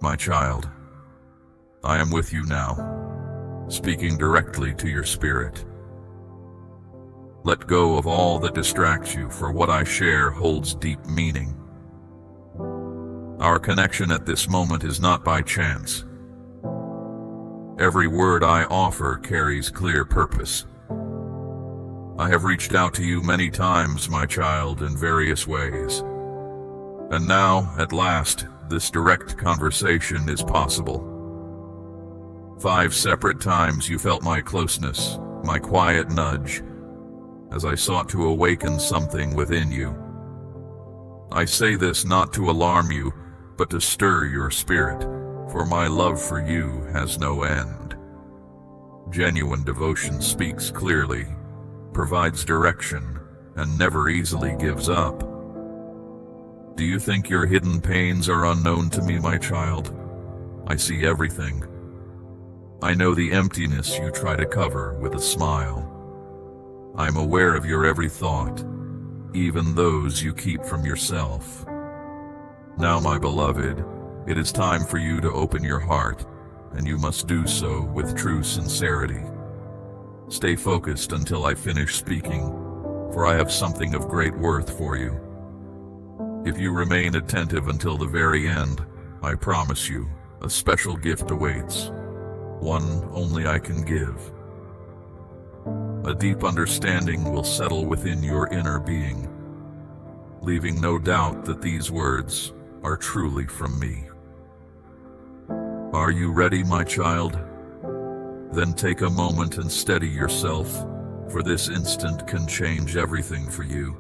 My child, I am with you now, speaking directly to your spirit. Let go of all that distracts you, for what I share holds deep meaning. Our connection at this moment is not by chance. Every word I offer carries clear purpose. I have reached out to you many times, my child, in various ways. And now, at last, this direct conversation is possible. 5 separate times you felt my closeness, my quiet nudge, as I sought to awaken something within you. I say this not to alarm you, but to stir your spirit, for my love for you has no end. Genuine devotion speaks clearly, provides direction, and never easily gives up. Do you think your hidden pains are unknown to me, my child? I see everything. I know the emptiness you try to cover with a smile. I'm aware of your every thought, even those you keep from yourself. Now, my beloved, it is time for you to open your heart, and you must do so with true sincerity. Stay focused until I finish speaking, for I have something of great worth for you. If you remain attentive until the very end, I promise you, a special gift awaits, one only I can give. A deep understanding will settle within your inner being, leaving no doubt that these words are truly from me. Are you ready, my child? Then take a moment and steady yourself, for this instant can change everything for you.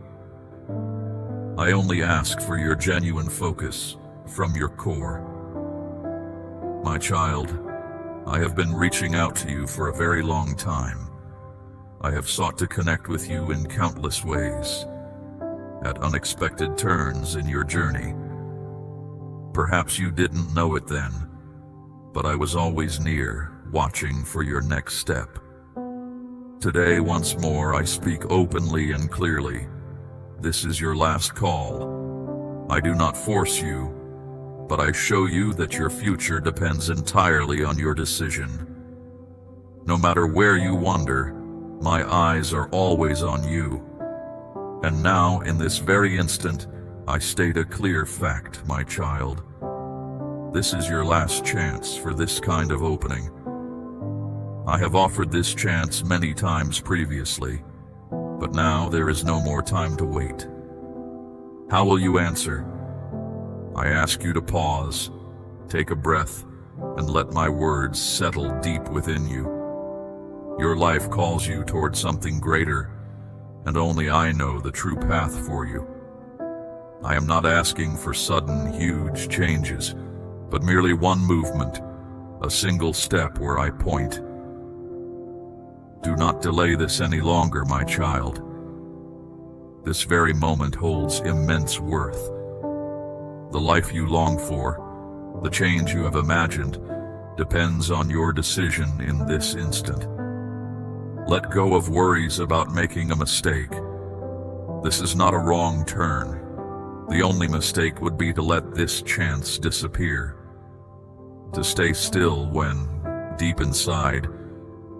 I only ask for your genuine focus from your core. My child, I have been reaching out to you for a very long time. I have sought to connect with you in countless ways, at unexpected turns in your journey. Perhaps you didn't know it then, but I was always near, watching for your next step. Today, once more, I speak openly and clearly. This is your last call. I do not force you, but I show you that your future depends entirely on your decision. No matter where you wander, my eyes are always on you. And now, in this very instant, I state a clear fact, my child. This is your last chance for this kind of opening. I have offered this chance many times previously, but now there is no more time to wait. How will you answer? I ask you to pause, take a breath, and let my words settle deep within you. Your life calls you toward something greater, and only I know the true path for you. I am not asking for sudden, huge changes, but merely one movement, a single step where I point. Do not delay this any longer, my child. This very moment holds immense worth. The life you long for, the change you have imagined, depends on your decision in this instant. Let go of worries about making a mistake. This is not a wrong turn. The only mistake would be to let this chance disappear. To stay still when, deep inside,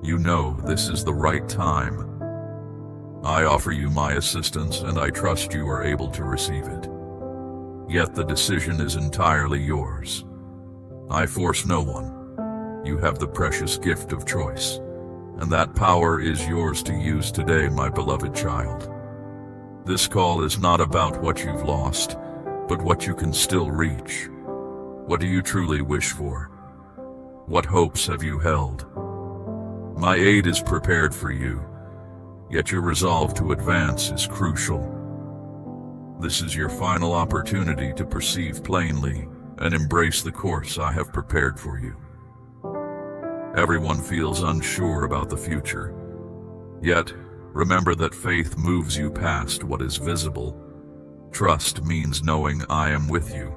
you know this is the right time. I offer you my assistance, and I trust you are able to receive it. Yet the decision is entirely yours. I force no one. You have the precious gift of choice, and that power is yours to use today, my beloved child. This call is not about what you've lost, but what you can still reach. What do you truly wish for? What hopes have you held? My aid is prepared for you, yet your resolve to advance is crucial. This is your final opportunity to perceive plainly and embrace the course I have prepared for you. Everyone feels unsure about the future, yet remember that faith moves you past what is visible. Trust means knowing I am with you,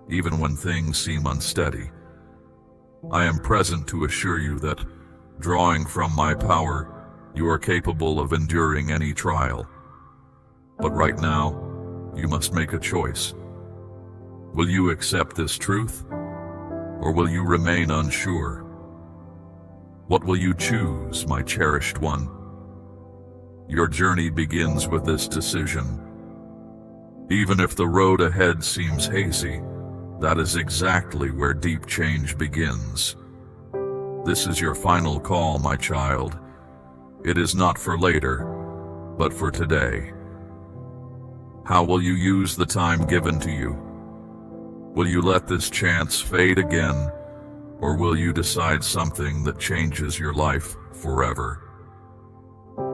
even when things seem unsteady. I am present to assure you that, drawing from my power, you are capable of enduring any trial. But right now, you must make a choice. Will you accept this truth? Or will you remain unsure? What will you choose, my cherished one? Your journey begins with this decision. Even if the road ahead seems hazy, that is exactly where deep change begins. This is your final call, my child. It is not for later, but for today. How will you use the time given to you? Will you let this chance fade again, or will you decide something that changes your life forever?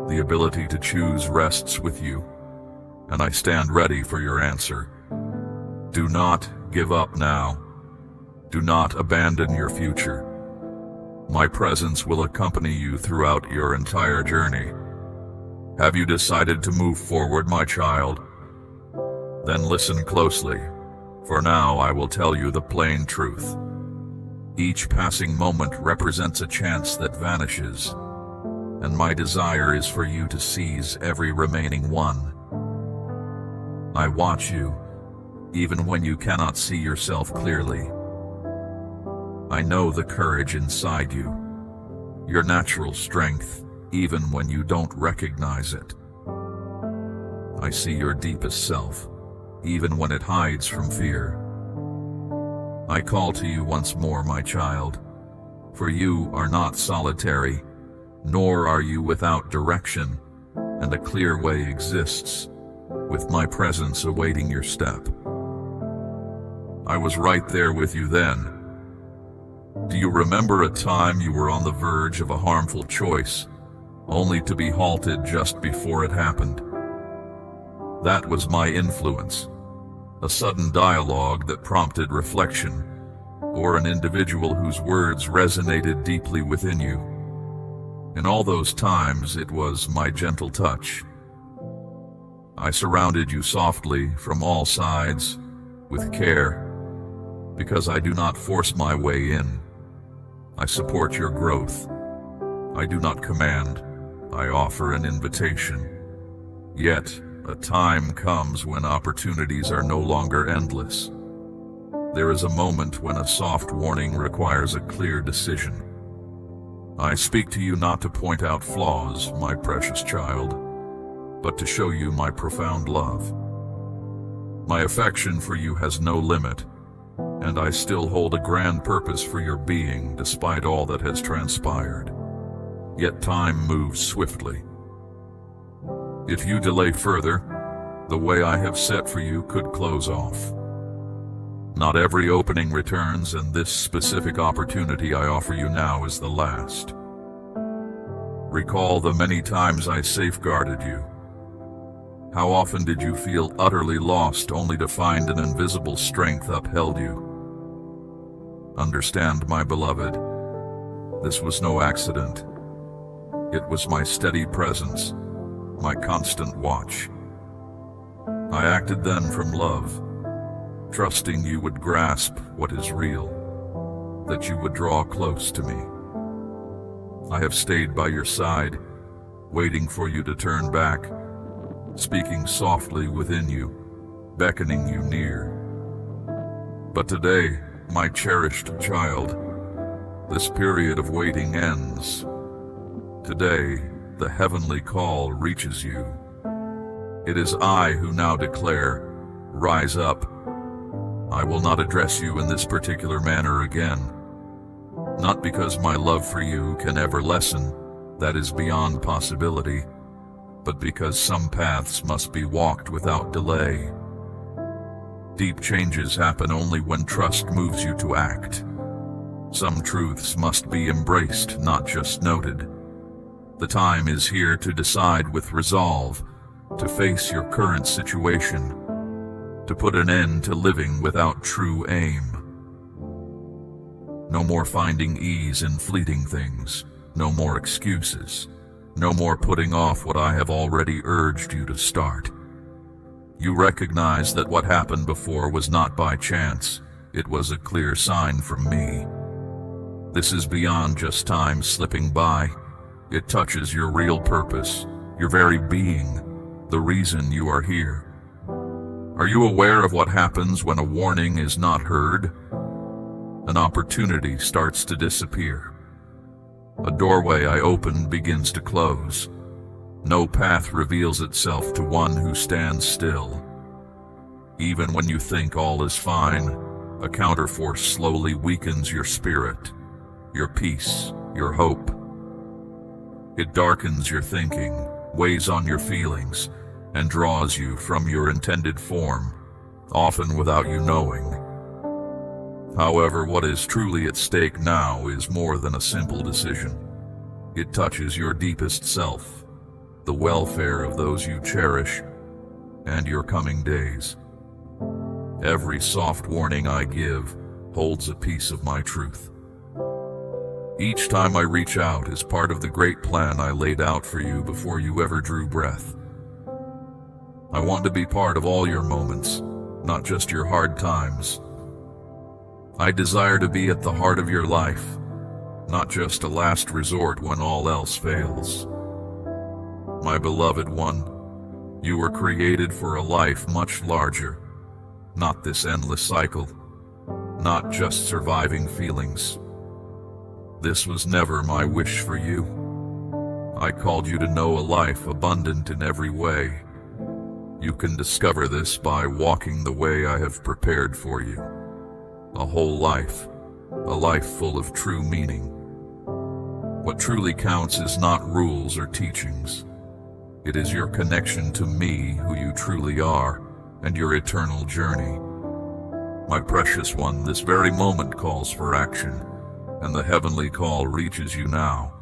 The ability to choose rests with you, and I stand ready for your answer. Do not give up now. Do not abandon your future. My presence will accompany you throughout your entire journey. Have you decided to move forward, my child? Then listen closely, for now I will tell you the plain truth. Each passing moment represents a chance that vanishes, and my desire is for you to seize every remaining one. I watch you, even when you cannot see yourself clearly. I know the courage inside you, your natural strength, even when you don't recognize it. I see your deepest self, even when it hides from fear. I call to you once more, my child, for you are not solitary, nor are you without direction, and a clear way exists, with my presence awaiting your step. I was right there with you then. Do you remember a time you were on the verge of a harmful choice, only to be halted just before it happened? That was my influence, a sudden dialogue that prompted reflection, or an individual whose words resonated deeply within you. In all those times, it was my gentle touch. I surrounded you softly from all sides, with care, because I do not force my way in. I support your growth. I do not command. I offer an invitation. Yet, a time comes when opportunities are no longer endless. There is a moment when a soft warning requires a clear decision. I speak to you not to point out flaws, my precious child, but to show you my profound love. My affection for you has no limit, and I still hold a grand purpose for your being despite all that has transpired. Yet time moves swiftly. If you delay further, the way I have set for you could close off. Not every opening returns, and this specific opportunity I offer you now is the last. Recall the many times I safeguarded you. How often did you feel utterly lost only to find an invisible strength upheld you? Understand, my beloved, this was no accident. It was my steady presence, my constant watch. I acted then from love, trusting you would grasp what is real, that you would draw close to me. I have stayed by your side, waiting for you to turn back, speaking softly within you, beckoning you near. But today, my cherished child, this period of waiting ends. Today, the heavenly call reaches you. It is I who now declare, rise up. I will not address you in this particular manner again. Not because my love for you can ever lessen, that is beyond possibility, but because some paths must be walked without delay. Deep changes happen only when trust moves you to act. Some truths must be embraced, not just noted. The time is here to decide with resolve, to face your current situation, to put an end to living without true aim. No more finding ease in fleeting things, no more excuses, no more putting off what I have already urged you to start. You recognize that what happened before was not by chance, it was a clear sign from me. This is beyond just time slipping by. It touches your real purpose, your very being, the reason you are here. Are you aware of what happens when a warning is not heard? an opportunity starts to disappear. A doorway I opened begins to close. No path reveals itself to one who stands still. Even when you think all is fine, a counterforce slowly weakens your spirit, your peace, your hope. It darkens your thinking, weighs on your feelings, and draws you from your intended form, often without you knowing. However, what is truly at stake now is more than a simple decision. It touches your deepest self, the welfare of those you cherish, and your coming days. Every soft warning I give holds a piece of my truth. Each time I reach out is part of the great plan I laid out for you before you ever drew breath. I want to be part of all your moments, not just your hard times. I desire to be at the heart of your life, not just a last resort when all else fails. My beloved one, you were created for a life much larger, not this endless cycle, not just surviving feelings. This was never my wish for you. I called you to know a life abundant in every way. You can discover this by walking the way I have prepared for you. A whole life, a life full of true meaning. What truly counts is not rules or teachings. It is your connection to me, who you truly are, and your eternal journey. My precious one, this very moment calls for action, and the heavenly call reaches you now.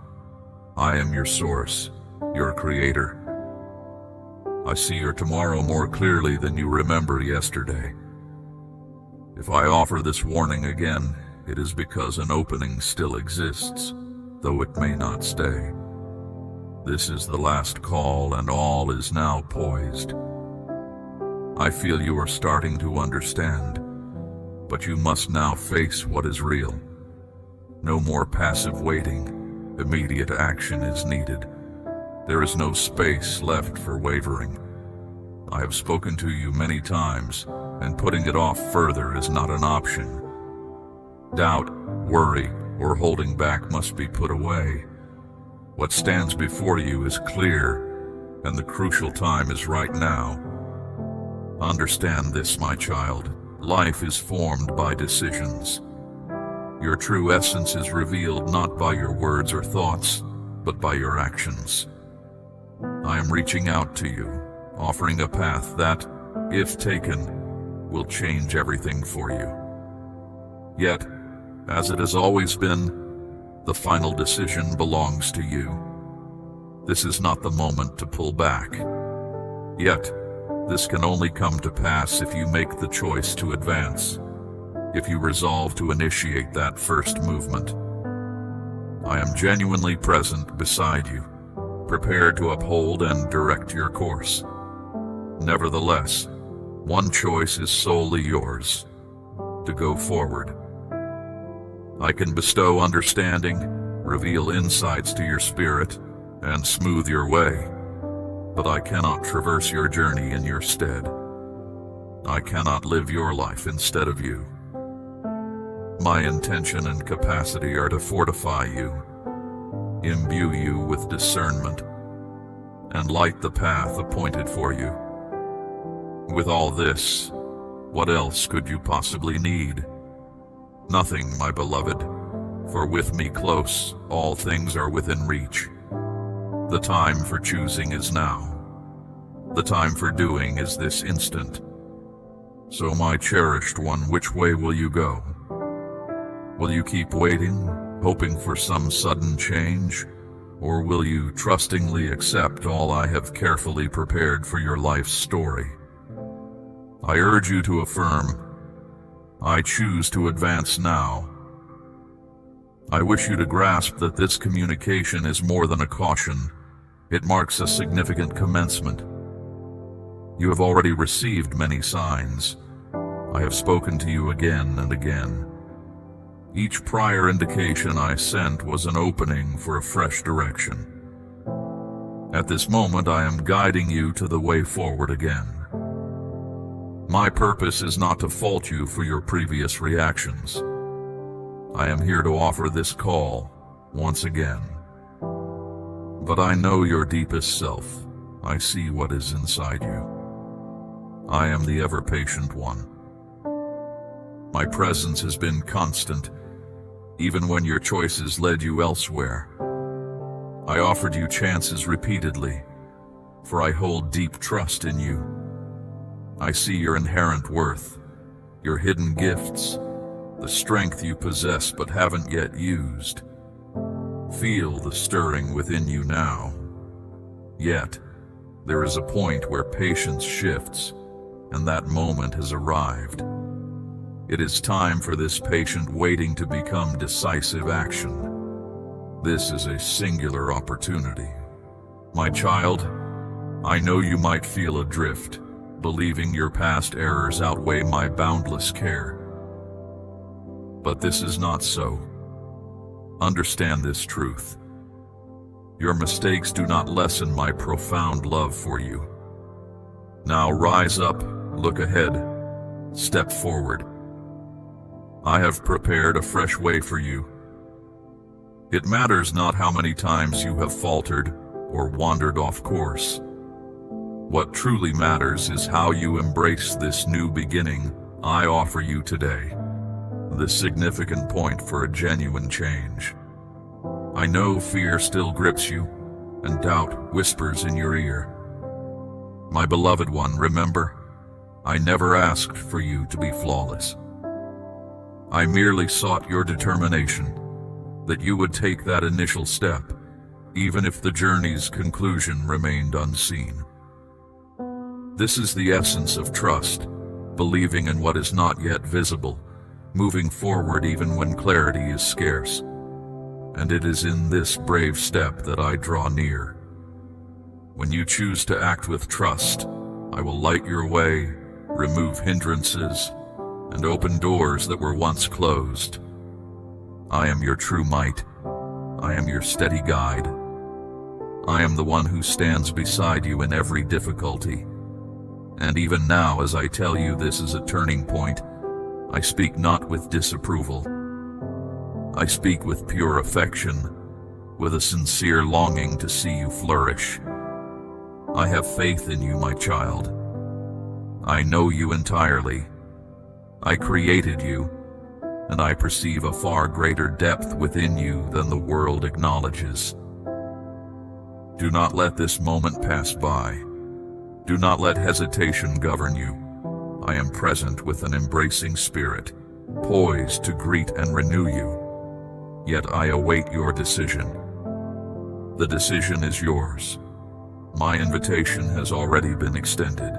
I am your source, your creator. I see your tomorrow more clearly than you remember yesterday. If I offer this warning again, it is because an opening still exists, though it may not stay. This is the last call, and all is now poised. I feel you are starting to understand, but you must now face what is real. No more passive waiting. Immediate action is needed. There is no space left for wavering. I have spoken to you many times, and putting it off further is not an option. Doubt, worry, or holding back must be put away. What stands before you is clear, and the crucial time is right now. Understand this, my child. Life is formed by decisions. Your true essence is revealed not by your words or thoughts, but by your actions. I am reaching out to you, offering a path that, if taken, will change everything for you. Yet, as it has always been, the final decision belongs to you. This is not the moment to pull back. Yet, this can only come to pass if you make the choice to advance, if you resolve to initiate that first movement. I am genuinely present beside you, prepared to uphold and direct your course. Nevertheless, one choice is solely yours: to go forward. I can bestow understanding, reveal insights to your spirit, and smooth your way, but I cannot traverse your journey in your stead. I cannot live your life instead of you. My intention and capacity are to fortify you, imbue you with discernment, and light the path appointed for you. With all this, what else could you possibly need? Nothing, my beloved, for with me close, all things are within reach. The time for choosing is now. The time for doing is this instant. So, my cherished one, which way will you go? Will you keep waiting, hoping for some sudden change? Or will you trustingly accept all I have carefully prepared for your life's story? I urge you to affirm, I choose to advance now. I wish you to grasp that this communication is more than a caution. It marks a significant commencement. You have already received many signs. I have spoken to you again and again. Each prior indication I sent was an opening for a fresh direction. At this moment, I am guiding you to the way forward again. My purpose is not to fault you for your previous reactions. I am here to offer this call once again. But I know your deepest self. I see what is inside you. I am the ever-patient one. My presence has been constant, even when your choices led you elsewhere. I offered you chances repeatedly, for I hold deep trust in you. I see your inherent worth, your hidden gifts, the strength you possess but haven't yet used. Feel the stirring within you now. Yet, there is a point where patience shifts, and that moment has arrived. It is time for this patient waiting to become decisive action. This is a singular opportunity. My child, I know you might feel adrift, believing your past errors outweigh my boundless care. But this is not so. Understand this truth. Your mistakes do not lessen my profound love for you. Now rise up, look ahead, step forward. I have prepared a fresh way for you. It matters not how many times you have faltered or wandered off course. What truly matters is how you embrace this new beginning I offer you today, the significant point for a genuine change. I know fear still grips you, and doubt whispers in your ear. My beloved one, remember, I never asked for you to be flawless. I merely sought your determination, that you would take that initial step, even if the journey's conclusion remained unseen. This is the essence of trust, believing in what is not yet visible, moving forward even when clarity is scarce. And it is in this brave step that I draw near. When you choose to act with trust, I will light your way, remove hindrances, and open doors that were once closed. I am your true might. I am your steady guide. I am the one who stands beside you in every difficulty. And even now, as I tell you this is a turning point, I speak not with disapproval. I speak with pure affection, with a sincere longing to see you flourish. I have faith in you, my child. I know you entirely. I created you, and I perceive a far greater depth within you than the world acknowledges. Do not let this moment pass by. Do not let hesitation govern you. I am present with an embracing spirit, poised to greet and renew you. Yet I await your decision. The decision is yours. My invitation has already been extended.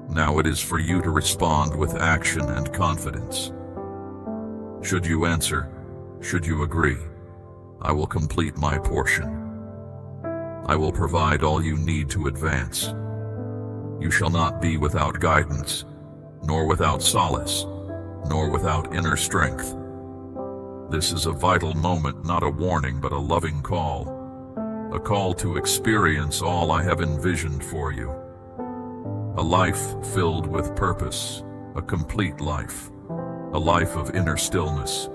Now it is for you to respond with action and confidence. Should you answer, should you agree, I will complete my portion. I will provide all you need to advance. You shall not be without guidance, nor without solace, nor without inner strength. This is a vital moment, not a warning, but a loving call. A call to experience all I have envisioned for you. A life filled with purpose, a complete life, a life of inner stillness.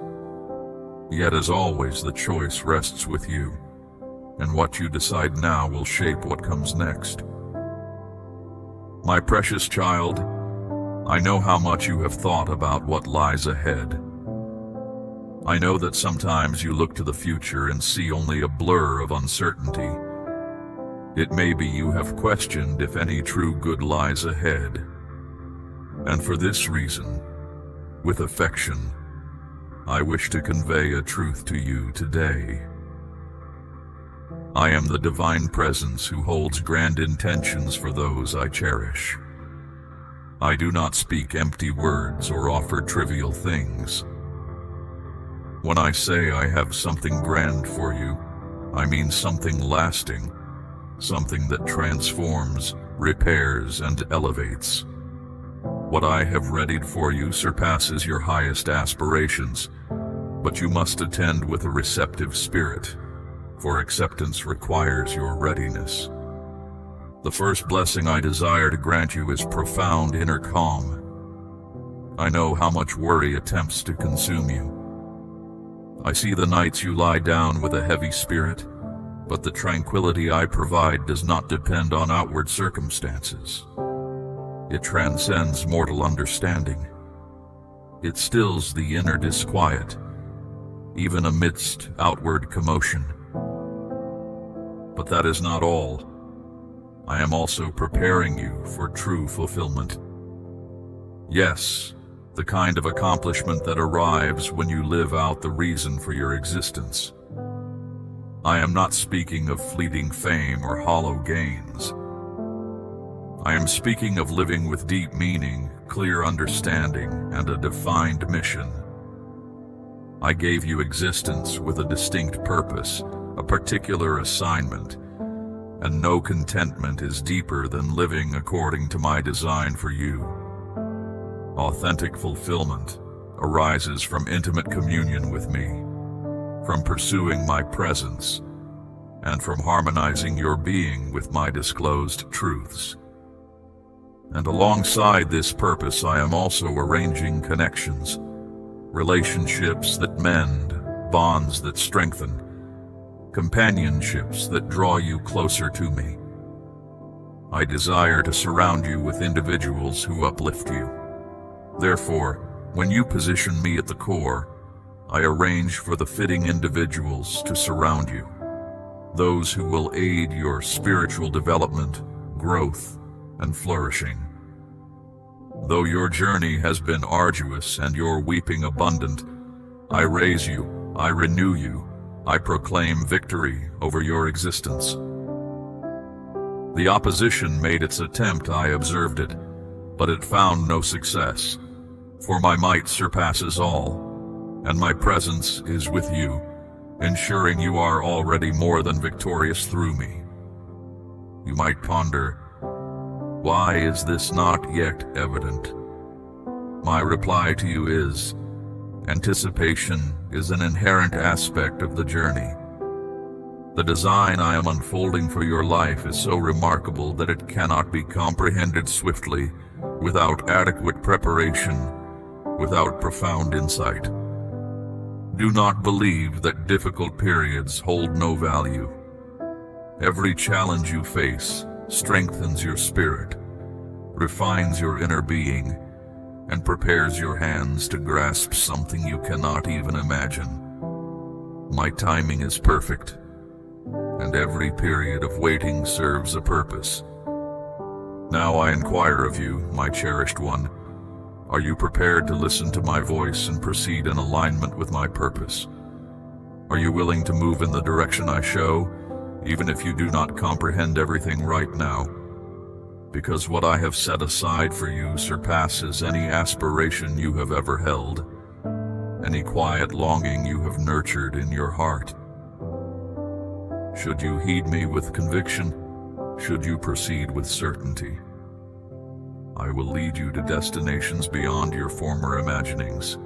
Yet as always, the choice rests with you, and what you decide now will shape what comes next. My precious child, I know how much you have thought about what lies ahead. I know that sometimes you look to the future and see only a blur of uncertainty. It may be you have questioned if any true good lies ahead. And for this reason, with affection, I wish to convey a truth to you today. I am the divine presence who holds grand intentions for those I cherish. I do not speak empty words or offer trivial things. When I say I have something grand for you, I mean something lasting, something that transforms, repairs, and elevates. What I have readied for you surpasses your highest aspirations, but you must attend with a receptive spirit, for acceptance requires your readiness. The first blessing I desire to grant you is profound inner calm. I know how much worry attempts to consume you, I see the nights you lie down with a heavy spirit, but the tranquility I provide does not depend on outward circumstances. It transcends mortal understanding. It stills the inner disquiet, even amidst outward commotion. But that is not all. I am also preparing you for true fulfillment. Yes, the kind of accomplishment that arrives when you live out the reason for your existence. I am not speaking of fleeting fame or hollow gains. I am speaking of living with deep meaning, clear understanding, and a defined mission. I gave you existence with a distinct purpose, a particular assignment, and no contentment is deeper than living according to my design for you. Authentic fulfillment arises from intimate communion with me, from pursuing my presence, and from harmonizing your being with my disclosed truths. And alongside this purpose, I am also arranging connections, relationships that mend, bonds that strengthen, companionships that draw you closer to me. I desire to surround you with individuals who uplift you. Therefore, when you position me at the core, I arrange for the fitting individuals to surround you, those who will aid your spiritual development, growth, and flourishing. Though your journey has been arduous and your weeping abundant, I raise you, I renew you, I proclaim victory over your existence. The opposition made its attempt, I observed it, but it found no success. For my might surpasses all, and my presence is with you, ensuring you are already more than victorious through me. You might ponder, why is this not yet evident? My reply to you is, anticipation is an inherent aspect of the journey. The design I am unfolding for your life is so remarkable that it cannot be comprehended swiftly, without adequate preparation, without profound insight. Do not believe that difficult periods hold no value. Every challenge you face strengthens your spirit, refines your inner being, and prepares your hands to grasp something you cannot even imagine. My timing is perfect, and every period of waiting serves a purpose. Now I inquire of you, my cherished one, are you prepared to listen to my voice and proceed in alignment with my purpose? Are you willing to move in the direction I show, even if you do not comprehend everything right now? Because what I have set aside for you surpasses any aspiration you have ever held, any quiet longing you have nurtured in your heart. Should you heed me with conviction, should you proceed with certainty, I will lead you to destinations beyond your former imaginings.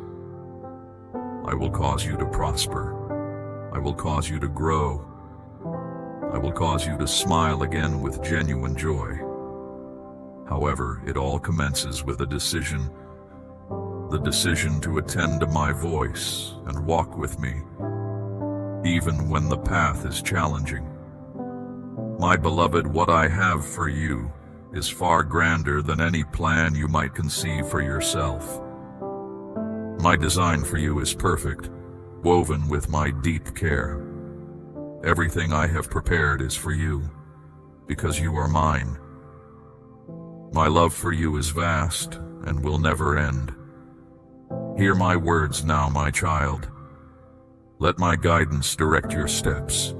I will cause you to prosper. I will cause you to grow. I will cause you to smile again with genuine joy. However, it all commences with a decision. The decision to attend to my voice and walk with me, even when the path is challenging. My beloved, what I have for you is far grander than any plan you might conceive for yourself. My design for you is perfect, woven with my deep care. Everything I have prepared is for you, because you are mine. My love for you is vast and will never end. Hear my words now, my child. Let my guidance direct your steps.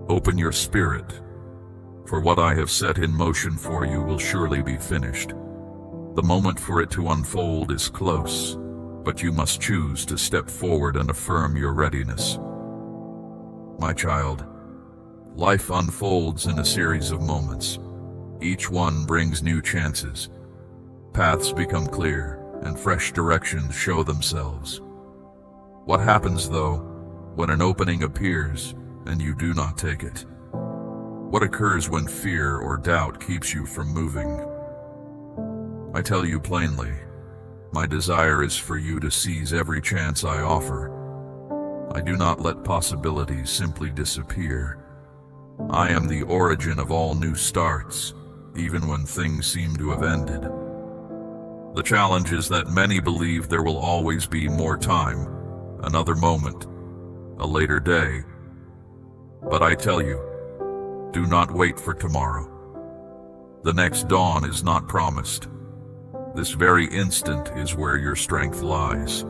Open your spirit, for what I have set in motion for you will surely be finished. The moment for it to unfold is close, but you must choose to step forward and affirm your readiness. My child, life unfolds in a series of moments. Each one brings new chances. Paths become clear, and fresh directions show themselves. What happens, though, when an opening appears and you do not take it? What occurs when fear or doubt keeps you from moving? I tell you plainly, my desire is for you to seize every chance I offer. I do not let possibilities simply disappear. I am the origin of all new starts, even when things seem to have ended. The challenge is that many believe there will always be more time, another moment, a later day. But I tell you, do not wait for tomorrow. The next dawn is not promised. This very instant is where your strength lies.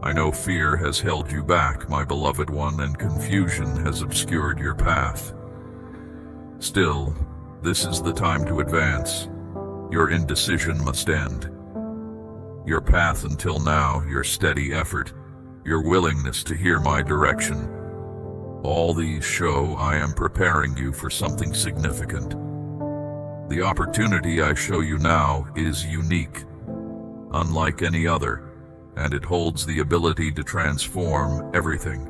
I know fear has held you back, my beloved one, and confusion has obscured your path. Still, this is the time to advance. Your indecision must end. Your path until now, your steady effort, your willingness to hear my direction, all these show I am preparing you for something significant. The opportunity I show you now is unique, unlike any other, and it holds the ability to transform everything.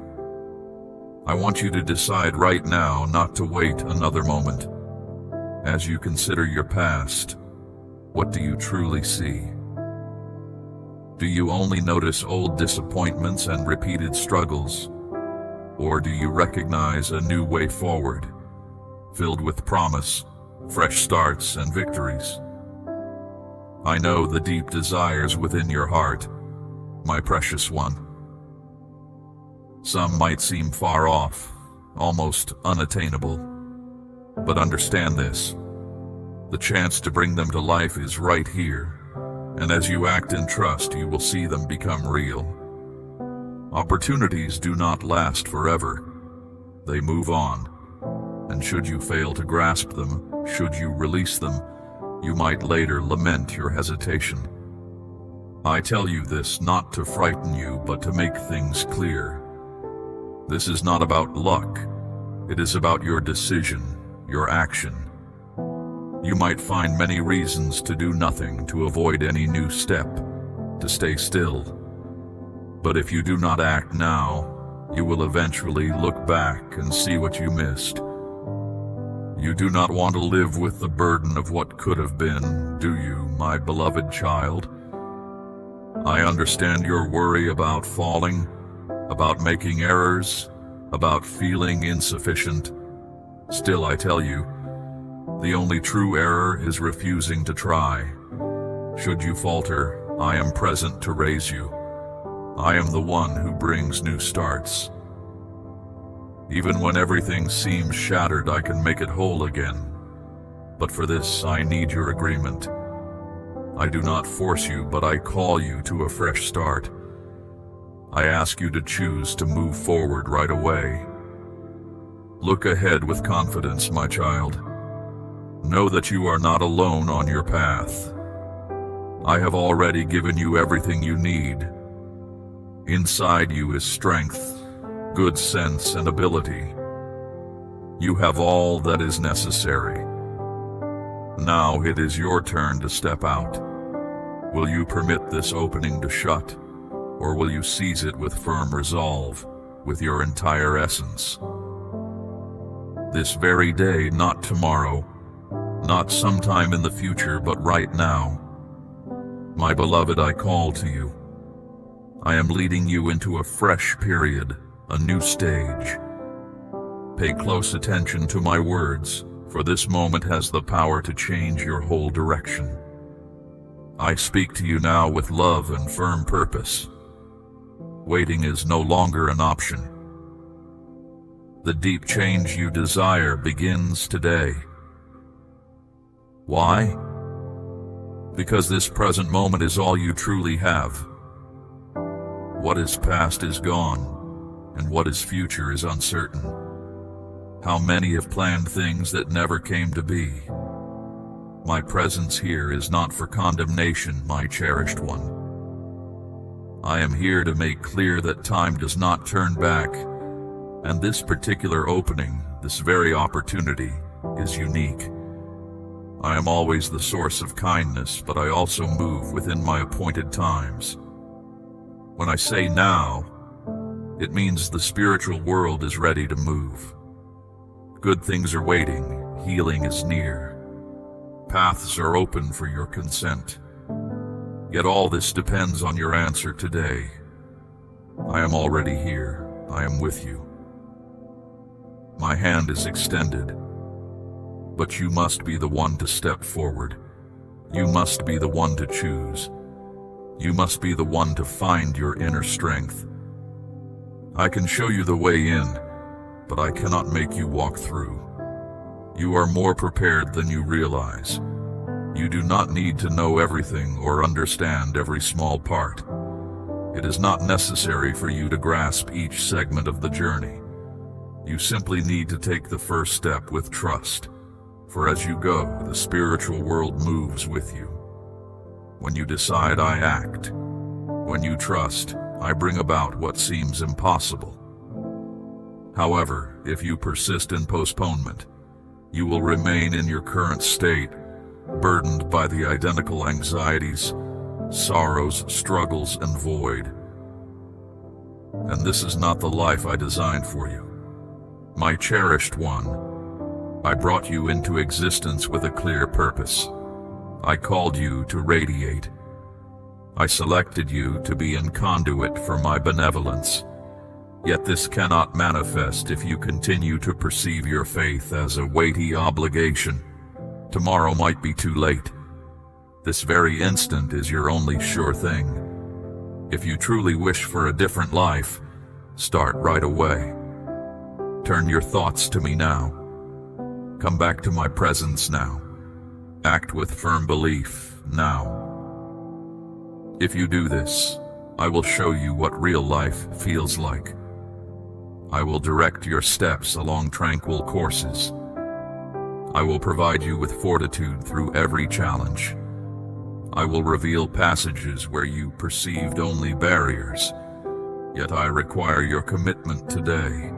I want you to decide right now not to wait another moment. As you consider your past, what do you truly see? Do you only notice old disappointments and repeated struggles? Or do you recognize a new way forward, filled with promise, fresh starts, and victories? I know the deep desires within your heart, my precious one. Some might seem far off, almost unattainable. But understand this, the chance to bring them to life is right here, and as you act in trust, you will see them become real. Opportunities do not last forever. They move on, and should you fail to grasp them, should you release them, you might later lament your hesitation. I tell you this not to frighten you, but to make things clear. This is not about luck. It is about your decision, your action. You might find many reasons to do nothing, to avoid any new step, to stay still. But if you do not act now, you will eventually look back and see what you missed. You do not want to live with the burden of what could have been, do you, my beloved child? I understand your worry about falling, about making errors, about feeling insufficient. Still, I tell you, the only true error is refusing to try. Should you falter, I am present to raise you. I am the one who brings new starts. Even when everything seems shattered, I can make it whole again. But for this, I need your agreement. I do not force you, but I call you to a fresh start. I ask you to choose to move forward right away. Look ahead with confidence, my child. Know that you are not alone on your path. I have already given you everything you need. Inside you is strength, good sense, and ability. You have all that is necessary. Now it is your turn to step out. Will you permit this opening to shut, or will you seize it with firm resolve, with your entire essence? This very day, not tomorrow, not sometime in the future, but right now. My beloved, I call to you. I am leading you into a fresh period, a new stage. Pay close attention to my words, for this moment has the power to change your whole direction. I speak to you now with love and firm purpose. Waiting is no longer an option. The deep change you desire begins today. Why? Because this present moment is all you truly have. What is past is gone, and what is future is uncertain. How many have planned things that never came to be? My presence here is not for condemnation, my cherished one. I am here to make clear that time does not turn back, and this particular opening, this very opportunity, is unique. I am always the source of kindness, but I also move within my appointed times. When I say now, it means the spiritual world is ready to move. Good things are waiting, healing is near. Paths are open for your consent. Yet all this depends on your answer today. I am already here, I am with you. My hand is extended, but you must be the one to step forward. You must be the one to choose. You must be the one to find your inner strength. I can show you the way in, but I cannot make you walk through. You are more prepared than you realize. You do not need to know everything or understand every small part. It is not necessary for you to grasp each segment of the journey. You simply need to take the first step with trust, for as you go, the spiritual world moves with you. When you decide, I act. When you trust, I bring about what seems impossible. However, if you persist in postponement, you will remain in your current state, burdened by the identical anxieties, sorrows, struggles, and void. And this is not the life I designed for you. My cherished one, I brought you into existence with a clear purpose. I called you to radiate. I selected you to be an conduit for my benevolence. Yet this cannot manifest if you continue to perceive your faith as a weighty obligation. Tomorrow might be too late. This very instant is your only sure thing. If you truly wish for a different life, start right away. Turn your thoughts to me now. Come back to my presence now. Act with firm belief now. If you do this, I will show you what real life feels like. I will direct your steps along tranquil courses. I will provide you with fortitude through every challenge. I will reveal passages where you perceived only barriers, yet I require your commitment today.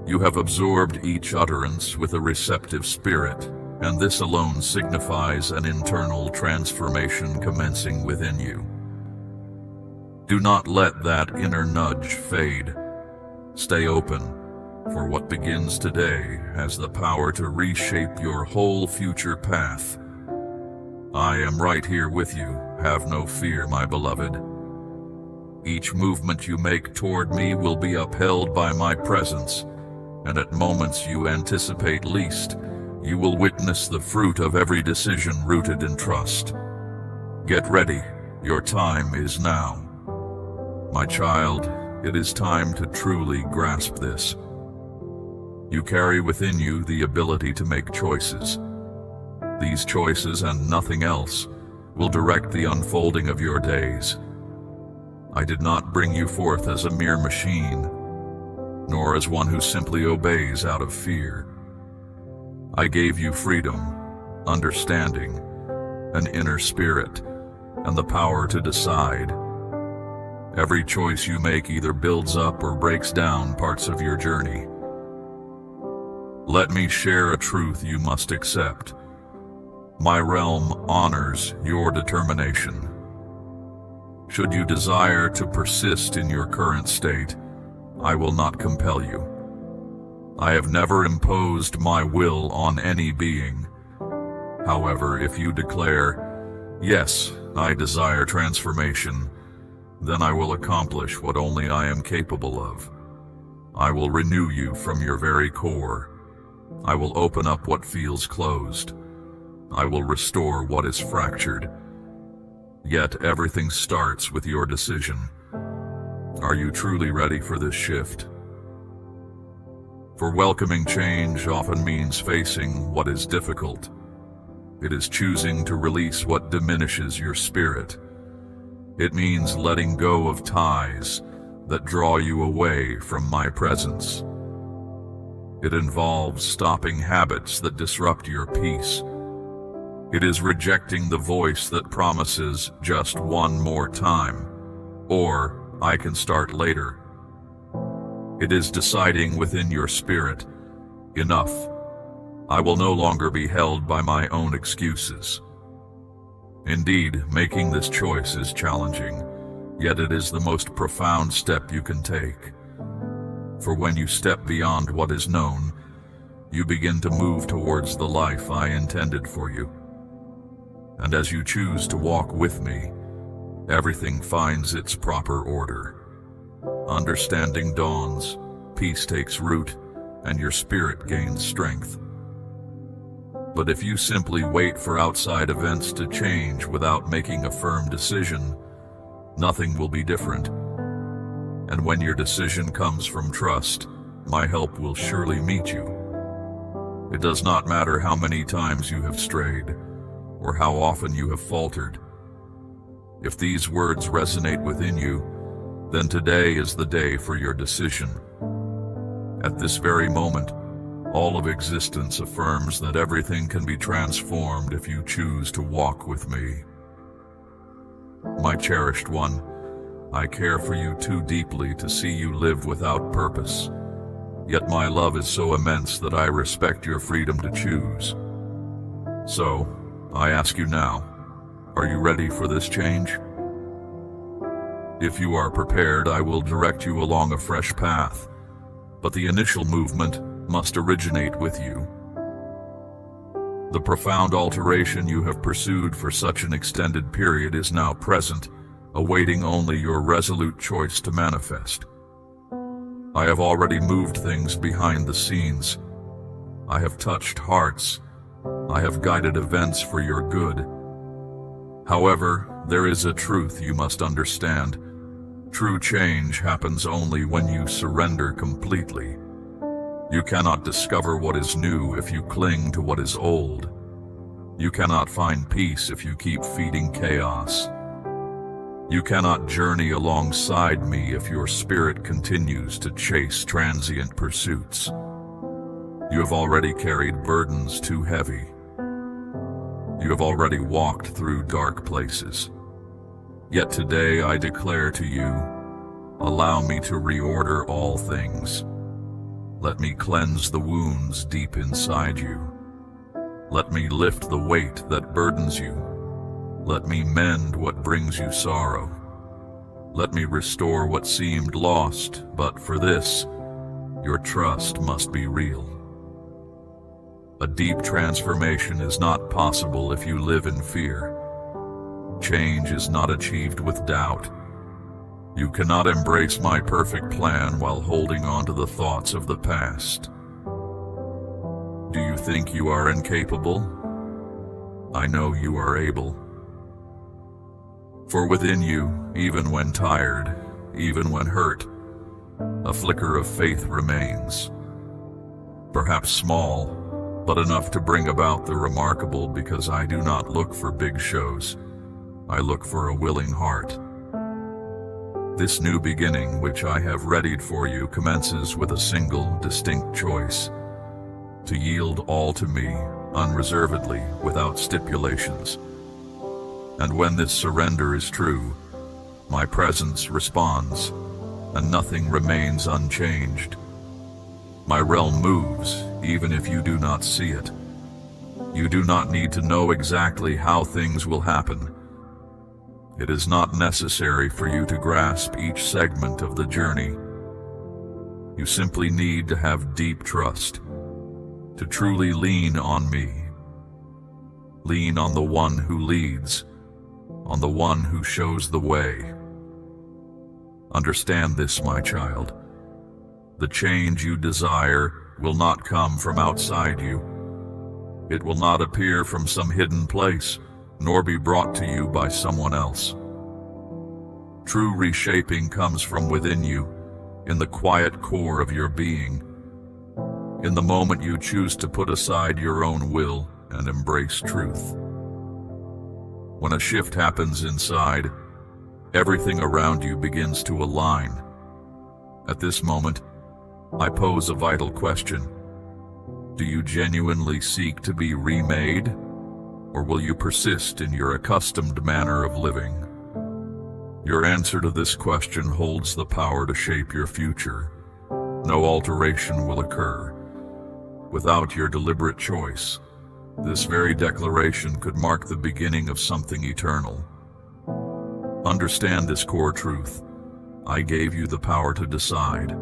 You have absorbed each utterance with a receptive spirit, and this alone signifies an internal transformation commencing within you. Do not let that inner nudge fade. Stay open, for what begins today has the power to reshape your whole future path. I am right here with you. Have no fear, my beloved. Each movement you make toward me will be upheld by my presence, and at moments you anticipate least, you will witness the fruit of every decision rooted in trust. Get ready, your time is now. My child, it is time to truly grasp this. You carry within you the ability to make choices. These choices and nothing else will direct the unfolding of your days. I did not bring you forth as a mere machine, nor as one who simply obeys out of fear. I gave you freedom, understanding, an inner spirit, and the power to decide. Every choice you make either builds up or breaks down parts of your journey. Let me share a truth you must accept. My realm honors your determination. Should you desire to persist in your current state, I will not compel you. I have never imposed my will on any being. However, if you declare, yes, I desire transformation, then I will accomplish what only I am capable of. I will renew you from your very core. I will open up what feels closed. I will restore what is fractured. Yet everything starts with your decision. Are you truly ready for this shift? For welcoming change often means facing what is difficult. It is choosing to release what diminishes your spirit. It means letting go of ties that draw you away from my presence. It involves stopping habits that disrupt your peace. It is rejecting the voice that promises just one more time, or I can start later. It is deciding within your spirit, enough. I will no longer be held by my own excuses. Indeed, making this choice is challenging, yet it is the most profound step you can take. For when you step beyond what is known, you begin to move towards the life I intended for you. And as you choose to walk with me, everything finds its proper order. understanding dawns, peace takes root, and your spirit gains strength. But if you simply wait for outside events to change without making a firm decision, nothing will be different. And when your decision comes from trust, my help will surely meet you. It does not matter how many times you have strayed, or how often you have faltered. If these words resonate within you, then today is the day for your decision. At this very moment, all of existence affirms that everything can be transformed if you choose to walk with me. My cherished one, I care for you too deeply to see you live without purpose. Yet my love is so immense that I respect your freedom to choose. So, I ask you now, are you ready for this change? If you are prepared, I will direct you along a fresh path, but the initial movement must originate with you. The profound alteration you have pursued for such an extended period is now present, awaiting only your resolute choice to manifest. I have already moved things behind the scenes. I have touched hearts. I have guided events for your good. However, there is a truth you must understand. True change happens only when you surrender completely. You cannot discover what is new if you cling to what is old. You cannot find peace if you keep feeding chaos. You cannot journey alongside me if your spirit continues to chase transient pursuits. You have already carried burdens too heavy. You have already walked through dark places. Yet today I declare to you, allow me to reorder all things. Let me cleanse the wounds deep inside you. Let me lift the weight that burdens you. Let me mend what brings you sorrow. Let me restore what seemed lost, but for this, your trust must be real. A deep transformation is not possible if you live in fear. Change is not achieved with doubt. You cannot embrace my perfect plan while holding on to the thoughts of the past. Do you think you are incapable? I know you are able. For within you, even when tired, even when hurt, a flicker of faith remains. Perhaps small, but enough to bring about the remarkable, because I do not look for big shows. I look for a willing heart. This new beginning, which I have readied for you, commences with a single, distinct choice: to yield all to me, unreservedly, without stipulations. And when this surrender is true, my presence responds, and nothing remains unchanged. My realm moves, even if you do not see it. You do not need to know exactly how things will happen. It is not necessary for you to grasp each segment of the journey. You simply need to have deep trust, to truly lean on me. Lean on the one who leads, on the one who shows the way. Understand this, my child. The change you desire will not come from outside you. It will not appear from some hidden place, nor be brought to you by someone else. True reshaping comes from within you, in the quiet core of your being, in the moment you choose to put aside your own will and embrace truth. When a shift happens inside, everything around you begins to align. At this moment, I pose a vital question. Do you genuinely seek to be remade, or will you persist in your accustomed manner of living? Your answer to this question holds the power to shape your future. No alteration will occur without your deliberate choice. This very declaration could mark the beginning of something eternal. Understand this core truth. I gave you the power to decide.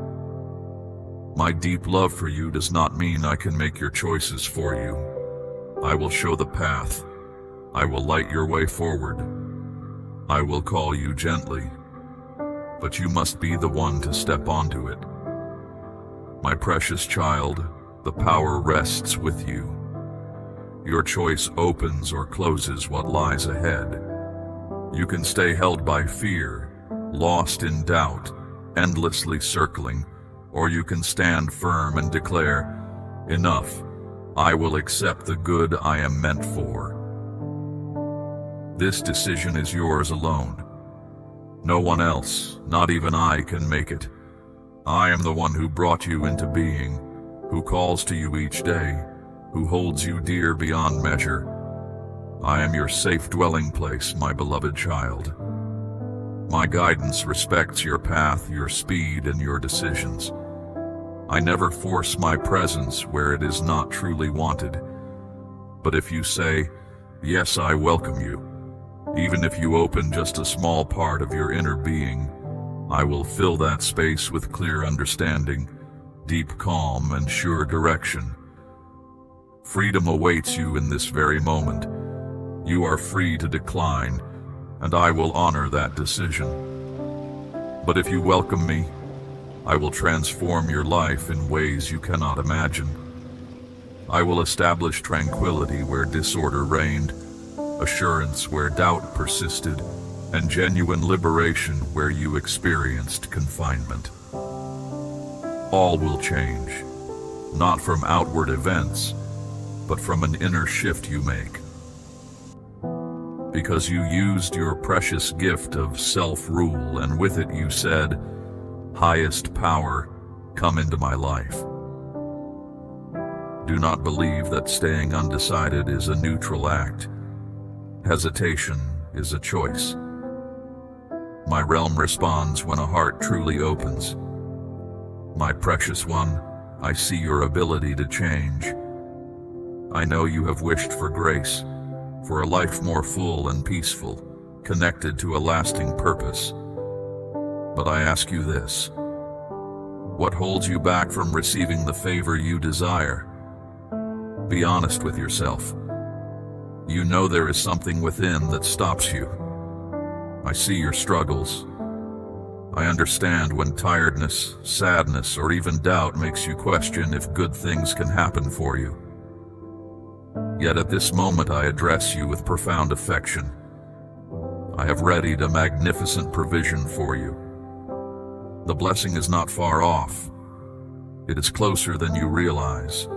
My deep love for you does not mean I can make your choices for you. I will show the path. I will light your way forward. I will call you gently. but you must be the one to step onto it. My precious child, the power rests with you. Your choice opens or closes what lies ahead. You can stay held by fear, lost in doubt, endlessly circling, or you can stand firm and declare, "Enough, I will accept the good I am meant for." This decision is yours alone. No one else, not even I, can make it. I am the one who brought you into being, who calls to you each day, who holds you dear beyond measure. I am your safe dwelling place, my beloved child. My guidance respects your path, your speed, and your decisions. I never force my presence where it is not truly wanted. But if you say, "Yes, I welcome you," even if you open just a small part of your inner being, I will fill that space with clear understanding, deep calm, and sure direction. Freedom awaits you in this very moment. You are free to decline, and I will honor that decision. But if you welcome me, I will transform your life in ways you cannot imagine. I will establish tranquility where disorder reigned, assurance where doubt persisted, and genuine liberation where you experienced confinement. All will change, not from outward events, but from an inner shift you make. Because you used your precious gift of self-rule, and with it you said, "Highest power, come into my life." Do not believe that staying undecided is a neutral act. Hesitation is a choice. My realm responds when a heart truly opens. My precious one, I see your ability to change. I know you have wished for grace, for a life more full and peaceful, connected to a lasting purpose. But I ask you this: what holds you back from receiving the favor you desire? Be honest with yourself. You know there is something within that stops you. I see your struggles. I understand when tiredness, sadness, or even doubt makes you question if good things can happen for you. Yet at this moment I address you with profound affection. I have readied a magnificent provision for you. The blessing is not far off. It is closer than you realize.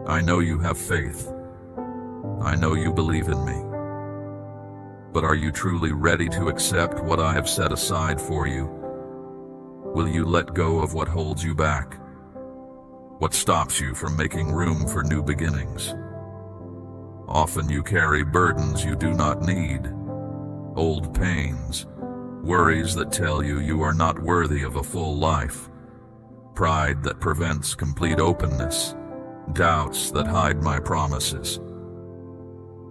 I know you have faith. I know you believe in me. But are you truly ready to accept what I have set aside for you? Will you let go of what holds you back? What stops you from making room for new beginnings? Often you carry burdens you do not need, old pains, worries that tell you you are not worthy of a full life, pride that prevents complete openness, doubts that hide my promises.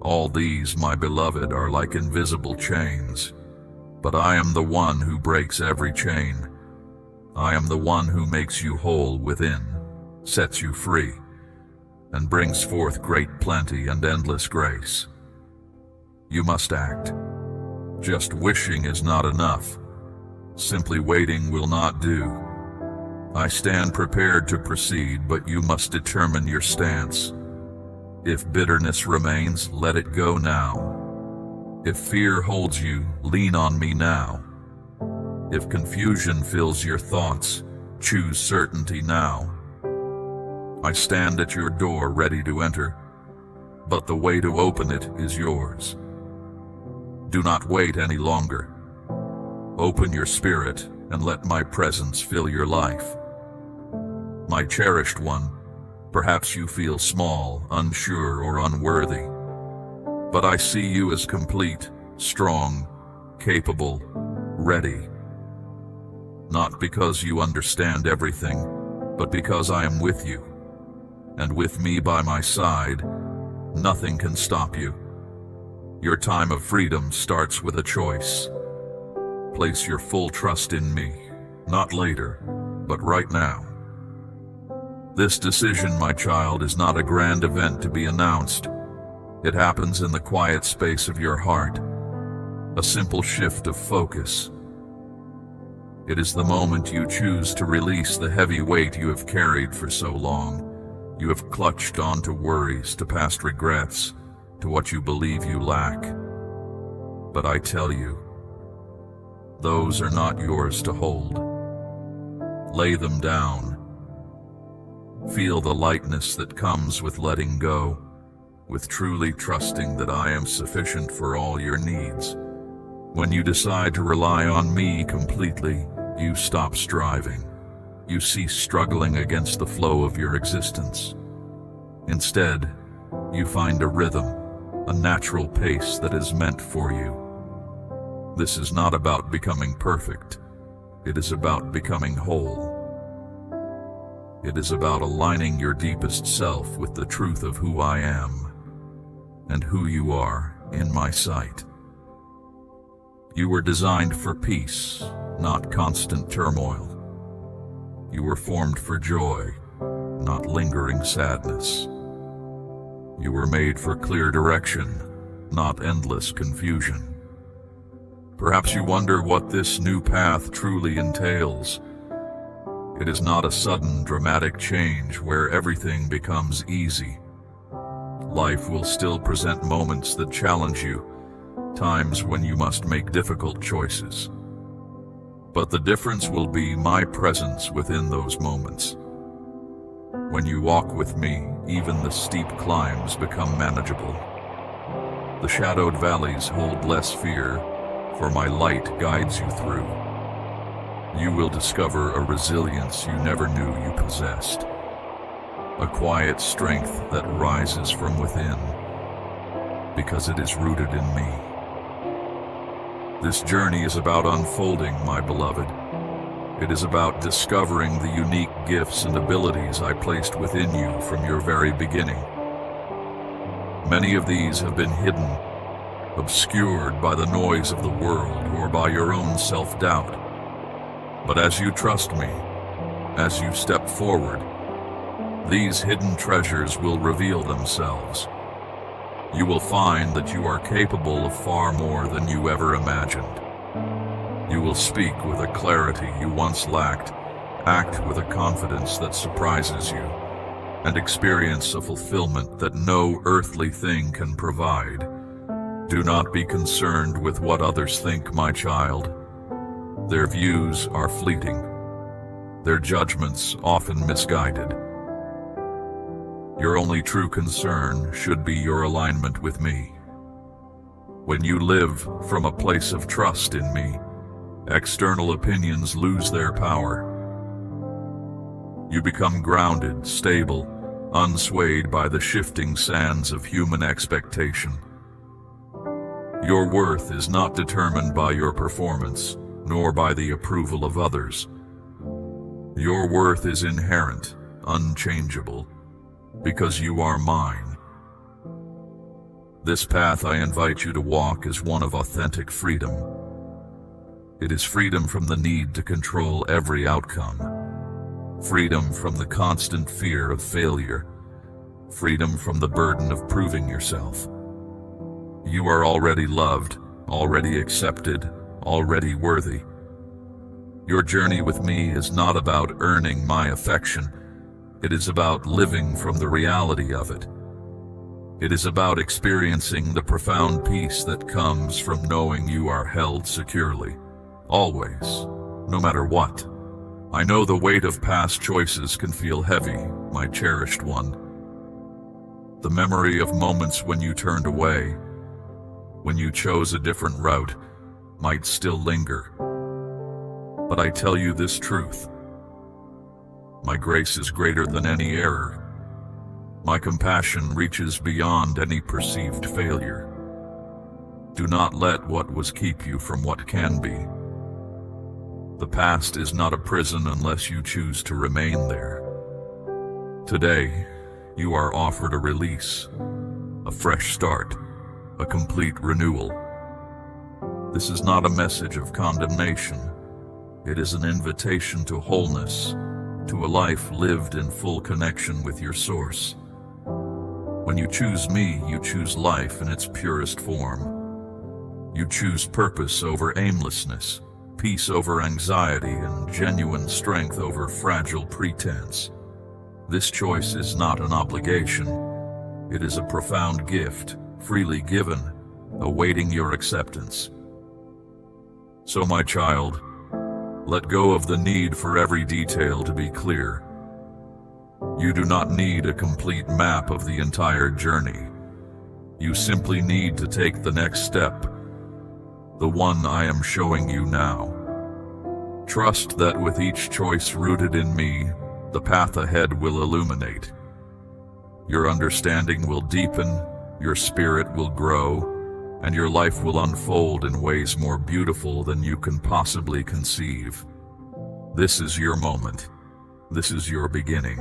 All these, my beloved, are like invisible chains, but I am the one who breaks every chain. I am the one who makes you whole within, sets you free, and brings forth great plenty and endless grace. You must act. Just wishing is not enough. Simply waiting will not do. I stand prepared to proceed, but you must determine your stance. If bitterness remains, let it go now. If fear holds you, lean on me now. If confusion fills your thoughts, choose certainty now. I stand at your door ready to enter, but the way to open it is yours. Do not wait any longer. Open your spirit and let my presence fill your life. My cherished one, perhaps you feel small, unsure, or unworthy, but I see you as complete, strong, capable, ready. Not because you understand everything, but because I am with you, and with me by my side, nothing can stop you. Your time of freedom starts with a choice. Place your full trust in me, not later, but right now. This decision, my child, is not a grand event to be announced. It happens in the quiet space of your heart, a simple shift of focus, It is the moment you choose to release the heavy weight you have carried for so long. You have clutched onto worries, to past regrets, to what you believe you lack. But I tell you, those are not yours to hold. Lay them down. Feel the lightness that comes with letting go, with truly trusting that I am sufficient for all your needs. When you decide to rely on me completely, you stop striving. You cease struggling against the flow of your existence. Instead, you find a rhythm, a natural pace that is meant for you. This is not about becoming perfect. It is about becoming whole. It is about aligning your deepest self with the truth of who I am and who you are in my sight. You were designed for peace, not constant turmoil. You were formed for joy, not lingering sadness. You were made for clear direction, not endless confusion. Perhaps you wonder what this new path truly entails. It is not a sudden, dramatic change where everything becomes easy. Life will still present moments that challenge you, times when you must make difficult choices. But the difference will be my presence within those moments. When you walk with me, even the steep climbs become manageable. The shadowed valleys hold less fear, for my light guides you through. You will discover a resilience you never knew you possessed, a quiet strength that rises from within, because it is rooted in me. This journey is about unfolding, my beloved. It is about discovering the unique gifts and abilities I placed within you from your very beginning. Many of these have been hidden, obscured by the noise of the world or by your own self-doubt. But as you trust me, as you step forward, these hidden treasures will reveal themselves. You will find that you are capable of far more than you ever imagined. You will speak with a clarity you once lacked, act with a confidence that surprises you, and experience a fulfillment that no earthly thing can provide. Do not be concerned with what others think, my child. Their views are fleeting, their judgments often misguided. Your only true concern should be your alignment with me. When you live from a place of trust in me, external opinions lose their power. You become grounded, stable, unswayed by the shifting sands of human expectation. Your worth is not determined by your performance, nor by the approval of others. Your worth is inherent, unchangeable, because you are mine. This path I invite you to walk is one of authentic freedom. It is freedom from the need to control every outcome, freedom from the constant fear of failure, freedom from the burden of proving yourself. You are already loved, already accepted, already worthy. Your journey with me is not about earning my affection. It is about living from the reality of it. It is about experiencing the profound peace that comes from knowing you are held securely, always, no matter what. I know the weight of past choices can feel heavy, my cherished one. The memory of moments when you turned away, when you chose a different route, might still linger. But I tell you this truth. My grace is greater than any error. My compassion reaches beyond any perceived failure. Do not let what was keep you from what can be. The past is not a prison unless you choose to remain there. Today, you are offered a release, a fresh start, a complete renewal. This is not a message of condemnation. It is an invitation to wholeness, to a life lived in full connection with your source. When you choose me, you choose life in its purest form. You choose purpose over aimlessness, peace over anxiety and genuine strength over fragile pretense. This choice is not an obligation. It is a profound gift, freely given, awaiting your acceptance. So, my child, let go of the need for every detail to be clear. You do not need a complete map of the entire journey. You simply need to take the next step, the one I am showing you now. Trust that with each choice rooted in me, the path ahead will illuminate. Your understanding will deepen, your spirit will grow, and your life will unfold in ways more beautiful than you can possibly conceive. This is your moment. This is your beginning.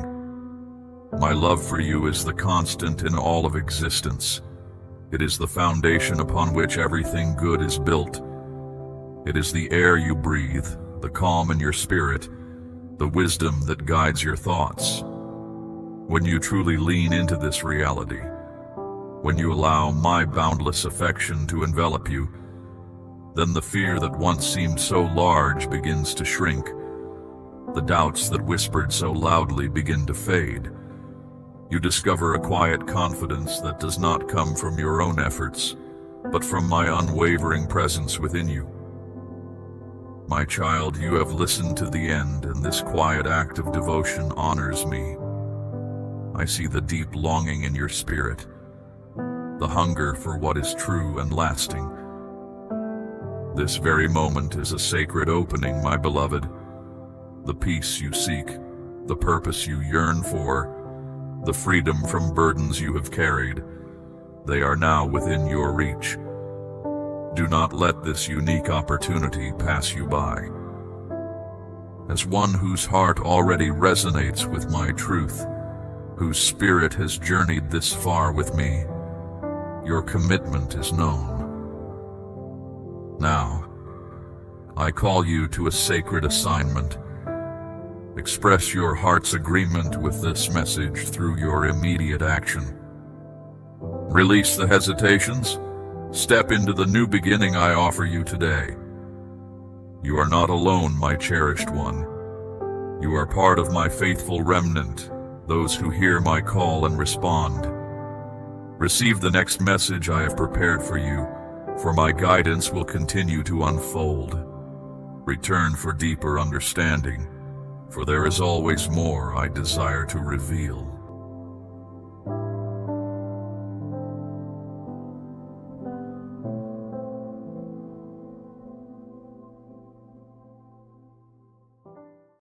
My love for you is the constant in all of existence. It is the foundation upon which everything good is built. It is the air you breathe, the calm in your spirit, the wisdom that guides your thoughts. When you truly lean into this reality, when you allow my boundless affection to envelop you, then the fear that once seemed so large begins to shrink. The doubts that whispered so loudly begin to fade. You discover a quiet confidence that does not come from your own efforts, but from my unwavering presence within you. My child, you have listened to the end, and this quiet act of devotion honors me. I see the deep longing in your spirit, the hunger for what is true and lasting. This very moment is a sacred opening, my beloved. The peace you seek, the purpose you yearn for, the freedom from burdens you have carried, they are now within your reach. Do not let this unique opportunity pass you by. As one whose heart already resonates with my truth, whose spirit has journeyed this far with me, your commitment is known. Now, I call you to a sacred assignment. Express your heart's agreement with this message through your immediate action. Release the hesitations. Step into the new beginning I offer you today. You are not alone, my cherished one. You are part of my faithful remnant, those who hear my call and respond. Receive the next message I have prepared for you, for my guidance will continue to unfold. Return for deeper understanding, for there is always more I desire to reveal.